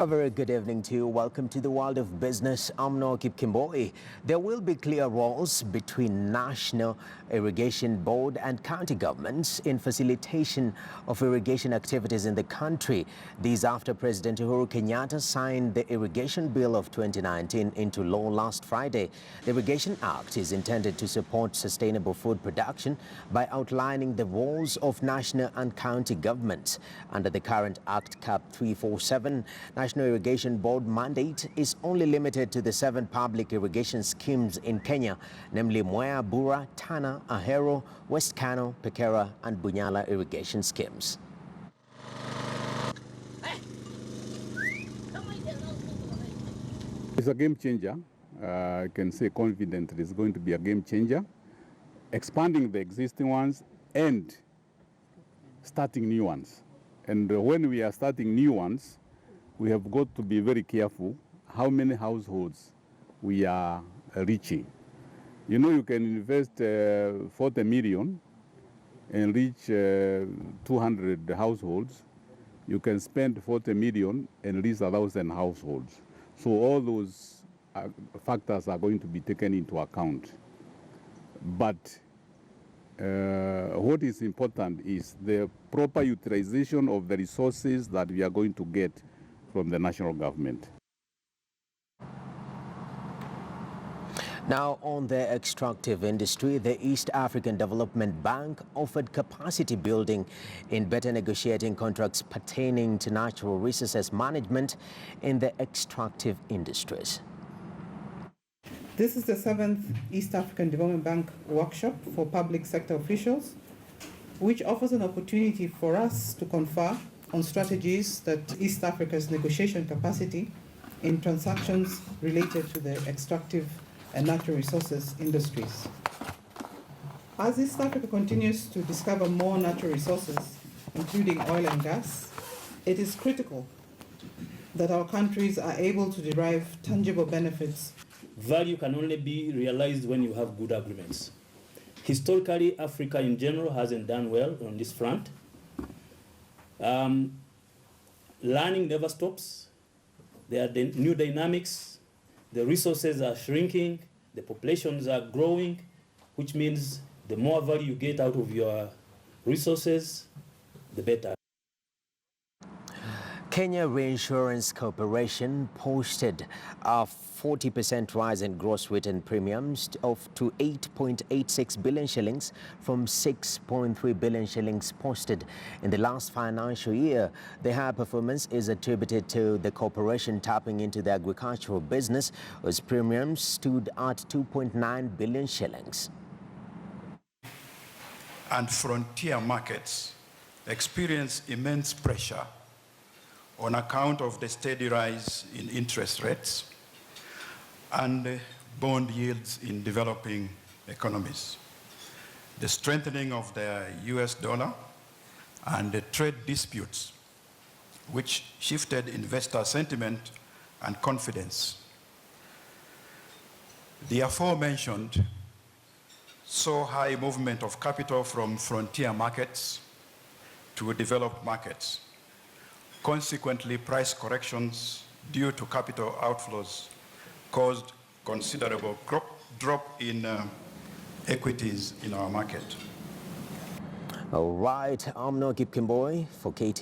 A very good evening to you. Welcome to the world of business. I'm Nokip Kimboi. There will be clear roles between National Irrigation Board and county governments in facilitation of irrigation activities in the country. These after President Uhuru Kenyatta signed the Irrigation Bill of 2019 into law last Friday. The Irrigation Act is intended to support sustainable food production by outlining the roles of national and county governments. Under the current Act Cap 347, National Irrigation Board mandate is only limited to the 7 public irrigation schemes in Kenya, namely Mwea, Bura, Tana, Ahero, West Kano, Pekera and Bunyala irrigation schemes. It's a game changer. I can say confidently it's going to be a game changer, expanding the existing ones and starting new ones. And when we are starting new ones, we have got to be very careful how many households we are reaching. You know, you can invest 40 million and reach 200 households. You can spend 40 million and reach 1,000 households. So all those factors are going to be taken into account. But what is important is the proper utilization of the resources that we are going to get from the national government. Now, on the extractive industry, the East African Development Bank offered capacity building in better negotiating contracts pertaining to natural resources management in the extractive industries. This is the 7th East African Development Bank workshop for public sector officials, which offers an opportunity for us to confer on strategies that East Africa's negotiation capacity in transactions related to the extractive and natural resources industries. As East Africa continues to discover more natural resources, including oil and gas, it is critical that our countries are able to derive tangible benefits. Value can only be realized when you have good agreements. Historically, Africa in general hasn't done well on this front. Learning never stops. There are new dynamics. The resources are shrinking. The populations are growing, which means the more value you get out of your resources, the better. Kenya Reinsurance Corporation posted a 40% rise in gross written premiums to 8.86 billion shillings from 6.3 billion shillings posted in the last financial year. The high performance is attributed to the corporation tapping into the agricultural business, whose premiums stood at 2.9 billion shillings. And frontier markets experience immense pressure on account of the steady rise in interest rates and bond yields in developing economies, the strengthening of the US dollar, and the trade disputes, which shifted investor sentiment and confidence. The aforementioned saw high movement of capital from frontier markets to developed markets. Consequently, price corrections due to capital outflows caused considerable drop in equities in our market. All right, I'm Nokip Kimboi for KTN.